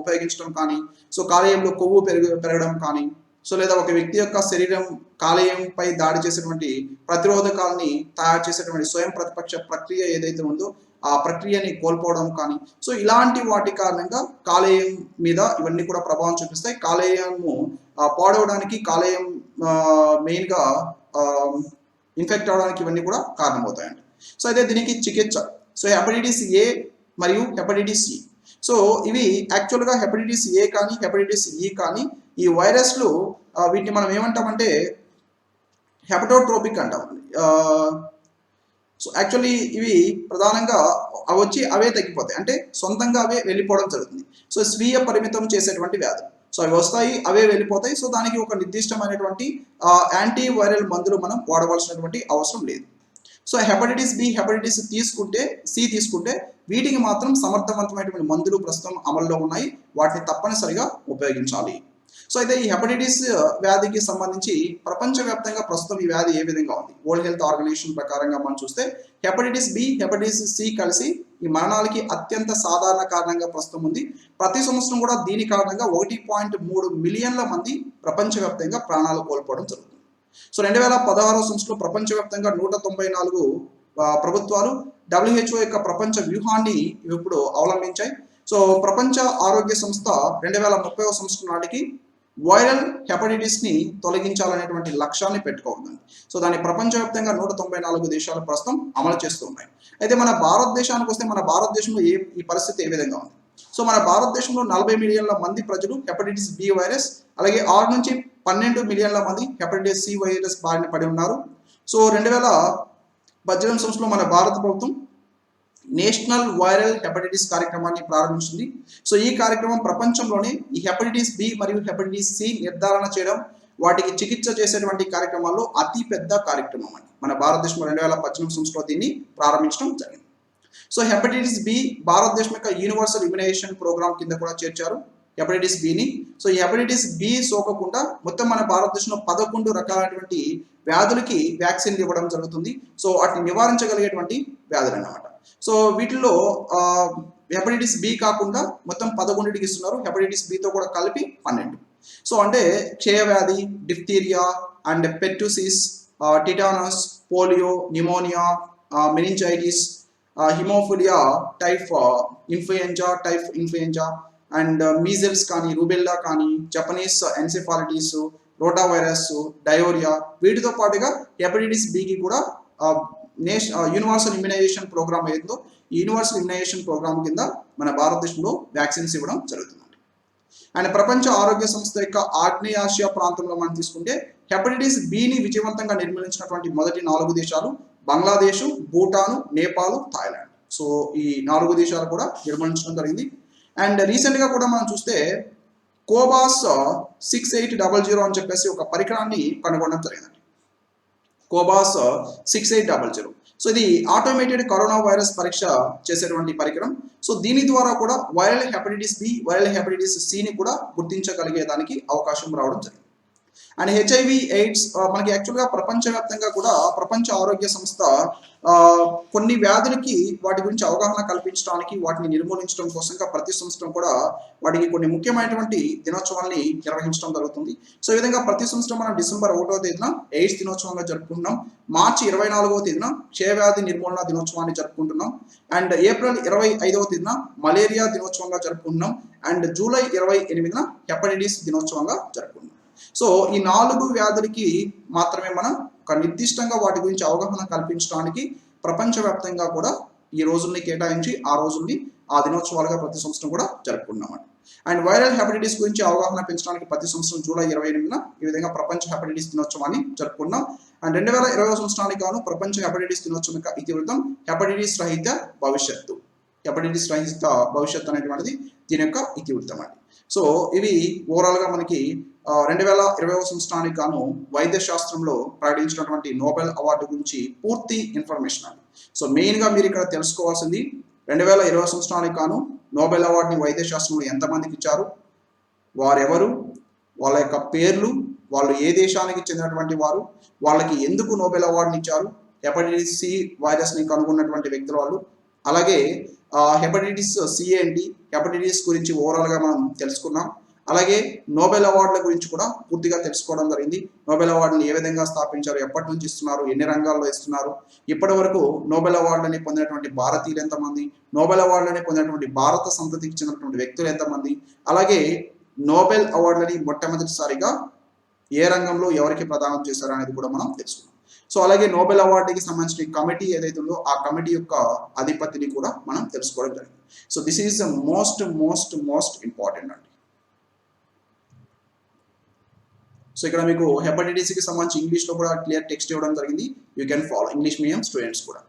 ఉపయోగించడం కానీ, సో కాలేయంలో కొవ్వు పెరగడం కానీ, సో లేదా ఒక వ్యక్తి యొక్క శరీరం కాలేయంపై దాడి చేసేటువంటి ప్రతిరోధకాలని తయారు చేసేటువంటి స్వయం ప్రతిపక్ష ప్రక్రియ ఏదైతే ఉందో ఆ ప్రక్రియని కోల్పోవడం కానీ, సో ఇలాంటి వాటి కారణంగా కాలేయం మీద ఇవన్నీ కూడా ప్రభావం చూపిస్తాయి. కాలేయము పాడవడానికి, కాలేయం మెయిన్గా ఇన్ఫెక్ట్ అవడానికి ఇవన్నీ కూడా కారణమవుతాయండి. సో అయితే దీనికి చికిత్స, సో హెపటైటిస్ ఏ మరియు హెపటైటిస్ సి. సో ఇవి యాక్చువల్గా హెపటైటిస్ ఏ కానీ హెపటైటిస్ ఈ కానీ ఈ వైరస్లు వీటిని మనం ఏమంటామంటే హెపటోట్రోపిక్ అంటాం. సో యాక్చువల్లీ ఇవి ప్రధానంగా వచ్చి అవే తగ్గిపోతాయి, అంటే సొంతంగా అవే వెళ్ళిపోవడం జరుగుతుంది. సో స్వీయ పరిమితం చేసేటువంటి వ్యాధులు. సో అవి వస్తాయి, అవే వెళ్ళిపోతాయి. సో దానికి ఒక నిర్దిష్టమైనటువంటి యాంటీ వైరల్ మందులు మనం వాడవలసినటువంటి అవసరం లేదు. So hepatitis B, hepatitis C తీసుకుంటే వీటికి మాత్రం సమర్థవంతమైనటువంటి మందులు ప్రస్తుతం అమల్లో ఉన్నాయి, వాటిని తప్పనిసరిగా ఉపయోగించాలి. సో అయితే ఈ హెపటైటిస్ వ్యాధికి సంబంధించి ప్రపంచవ్యాప్తంగా ప్రస్తుతం ఈ వ్యాధి ఏ విధంగా ఉంది? వరల్డ్ హెల్త్ ఆర్గనైజేషన్ ప్రకారంగా మనం చూస్తే హెపటైటిస్ బి, హెపటైటిస్ సి కలిసి ఈ మరణాలకి అత్యంత సాధారణ కారణంగా ప్రస్తుతం ఉంది. ప్రతి సంవత్సరం కూడా దీని కారణంగా 1.3 మిలియన్ల మంది ప్రపంచవ్యాప్తంగా ప్రాణాలు కోల్పోవడం జరుగుతుంది. సో 2016 సంవత్సరంలో ప్రపంచవ్యాప్తంగా 194 ప్రభుత్వాలు WHO యొక్క ప్రపంచ వ్యూహాన్ని ఇప్పుడు అవలంబించాయి. సో ప్రపంచ ఆరోగ్య సంస్థ 2030 సంవత్సరం నాటికి వైరల్ హెపటైటిస్ ని తొలగించాలనేటువంటి లక్ష్యాన్ని పెట్టుకోవాలి. సో దాన్ని ప్రపంచవ్యాప్తంగా 194 దేశాలు ప్రస్తుతం అమలు చేస్తూ ఉన్నాయి. అయితే మన భారతదేశానికి వస్తే మన భారతదేశంలో ఈ పరిస్థితి ఏ విధంగా ఉంది? సో మన భారతదేశంలో 40 మిలియన్ల మంది ప్రజలు హెపటైటిస్ బి వైరస్, అలాగే 6 నుంచి 12 మిలియన్ల మంది హెపటైటిస్ సి వైరస్ బారిన పడి ఉన్నారు. సో 2018 సంవత్సరంలో మన భారత ప్రభుత్వం నేషనల్ వైరల్ హెపటైటిస్ కార్యక్రమాన్ని ప్రారంభించింది. సో ఈ కార్యక్రమం ప్రపంచంలోనే ఈ హెపటైటిస్ బి మరియు హెపటైటిస్ సి నిర్ధారణ చేయడం, వాటికి చికిత్స చేసేటువంటి కార్యక్రమాల్లో అతి పెద్ద కార్యక్రమం అని మన భారతదేశంలో 2018 సంవత్సరంలో దీన్ని ప్రారంభించడం జరిగింది. సో హెపటైటిస్ బి భారతదేశం యొక్క యూనివర్సల్ ఇమ్యునైజేషన్ ప్రోగ్రామ్ కింద కూడా చేర్చారు హెపటైటిస్ బిని. సో ఈ హెపటైటిస్ బి సోకకుండా మొత్తం మన భారతదేశంలో 11 రకాలైనటువంటి వ్యాధులకి వ్యాక్సిన్ ఇవ్వడం జరుగుతుంది. సో వాటిని నివారించగలిగేటువంటి వ్యాధులు అన్నమాట. సో వీటిల్లో హెపటైటిస్ బి కాకుండా మొత్తం 11కి ఇస్తున్నారు, హెపటైటిస్ బితో కూడా కలిపి 12. సో అంటే క్షయవ్యాధి, diphtheria and pertussis, tetanus, polio, pneumonia, meningitis, haemophilia type influenza and measles కానీ, రూబెల్లా కానీ, Japanese encephalitis, rota virus, diarrhoea, వీటితో పాటుగా హెపటైటిస్ బికి కూడా యూనివర్సల్ ఇమ్యునైజేషన్ ప్రోగ్రామ్ ఏదో ఈ యూనివర్సల్ ఇమ్యునైజేషన్ ప్రోగ్రామ్ కింద మన భారతదేశంలో వ్యాక్సిన్స్ ఇవ్వడం జరుగుతుంది. అండ్ ప్రపంచ ఆరోగ్య సంస్థ యొక్క ఆగ్నేయాసియా ప్రాంతంలో మనం తీసుకుంటే హెపటైటిస్ బిని విజయవంతంగా నిర్మూలించినటువంటి మొదటి 4 దేశాలు బంగ్లాదేశ్, భూటాను, నేపాల్, థాయిలాండ్. సో ఈ 4 దేశాలు కూడా నిర్మూలించడం జరిగింది. అండ్ రీసెంట్గా కూడా మనం చూస్తే కోబాస్ 6800 అని చెప్పేసి ఒక పరికరాన్ని కనుగొనడం జరిగిందండి. కోబాస్ 6800. సో ఇది ఆటోమేటెడ్ కరోనా వైరస్ పరీక్ష చేసేటువంటి పరికరం. సో దీని ద్వారా కూడా viral hepatitis B, viral hepatitis సిని కూడా గుర్తించగలిగేదానికి అవకాశం రావడం జరిగింది. అండ్ హెచ్ఐవి ఎయిడ్స్ మనకి యాక్చువల్గా ప్రపంచవ్యాప్తంగా కూడా ప్రపంచ ఆరోగ్య సంస్థ కొన్ని వ్యాధులకి వాటి గురించి అవగాహన కల్పించడానికి, వాటిని నిర్మూలించడం కోసంగా ప్రతి సంవత్సరం కూడా వాటికి కొన్ని ముఖ్యమైనటువంటి దినోత్సవాల్ని నిర్వహించడం జరుగుతుంది. సో ఈ విధంగా ప్రతి సంవత్సరం మనం డిసెంబర్ 1వ తేదీన ఎయిడ్స్ దినోత్సవంగా జరుపుకుంటున్నాం, మార్చి 24వ తేదీన క్షయవ్యాధి నిర్మూలన దినోత్సవాన్ని జరుపుకుంటున్నాం, అండ్ ఏప్రిల్ 25వ తేదీన మలేరియా దినోత్సవంగా జరుపుకుంటున్నాం, అండ్ జూలై 28న హెపటైటిస్ దినోత్సవంగా జరుపుకుంటున్నాం. సో ఈ 4 వ్యాధులకి మాత్రమే మనం ఒక నిర్దిష్టంగా వాటి గురించి అవగాహన కల్పించడానికి ప్రపంచవ్యాప్తంగా కూడా ఈ రోజుల్ని కేటాయించి ఆ రోజుల్ని ఆ దినోత్సవాలుగా ప్రతి సంవత్సరం కూడా జరుపుకుంటున్నామండి. అండ్ వైరల్ హెపటైటిస్ గురించి అవగాహన పెంచడానికి ప్రతి సంవత్సరం జూలై 28న ఈ విధంగా ప్రపంచ హెపటైటిస్ దినోత్సవాన్ని జరుపుకున్నాం. అండ్ 2020 సంవత్సరానికి గాను ప్రపంచ హెపటైటిస్ దినోత్సవం యొక్క ఇతివృత్తం హెపటైటిస్ రహిత భవిష్యత్తు. హెపటైటిస్ రహిత భవిష్యత్తు అనేటువంటిది దీని యొక్క ఇతివృత్తం అండి. సో ఇవి ఓవరాల్గా మనకి 2020 సంవత్సరానికి గాను వైద్య శాస్త్రంలో ప్రకటించినటువంటి నోబెల్ అవార్డు గురించి పూర్తి ఇన్ఫర్మేషన్ అండి. సో మెయిన్గా మీరు ఇక్కడ తెలుసుకోవాల్సింది 2020 సంవత్సరానికి గాను నోబెల్ అవార్డుని వైద్య శాస్త్రంలో ఎంతమందికి ఇచ్చారు, వారెవరు, వాళ్ళ యొక్క పేర్లు, వాళ్ళు ఏ దేశానికి చెందినటువంటి వారు, వాళ్ళకి ఎందుకు నోబెల్ అవార్డుని ఇచ్చారు, హెపటైటిస్ సి వైరస్ని కనుగొన్నటువంటి వ్యక్తులు వాళ్ళు, అలాగే హెపటైటిస్ సి ఏంటి, హెపటైటిస్ గురించి ఓవరాల్గా మనం తెలుసుకున్నాం. అలాగే నోబెల్ అవార్డుల గురించి కూడా పూర్తిగా తెలుసుకోవడం జరిగింది. నోబెల్ అవార్డుని ఏ విధంగా స్థాపించారు, ఎప్పటి నుంచి ఇస్తున్నారు, ఎన్ని రంగాల్లో ఇస్తున్నారు, ఇప్పటి వరకు నోబెల్ అవార్డులని పొందినటువంటి భారతీయులు ఎంతమంది, నోబెల్ అవార్డులని పొందినటువంటి భారత సంతతికి చెందినటువంటి వ్యక్తులు ఎంతమంది, అలాగే నోబెల్ అవార్డులని మొట్టమొదటిసారిగా ఏ రంగంలో ఎవరికి ప్రదానం చేశారు అనేది కూడా మనం తెలుసుకున్నాం. సో అలాగే నోబెల్ అవార్డుకి సంబంధించిన కమిటీ ఏదైతే ఉందో ఆ కమిటీ యొక్క అధిపతిని కూడా మనం తెలుసుకోవడం జరిగింది. So this is the most important అండి. సో ఇక్కడ మీకు హెపటైటిస్కి సంబంధించి ఇంగ్లీష్లో కూడా క్లియర్ టెక్స్ట్ ఇవ్వడం జరిగింది. You can follow English medium students కూడా.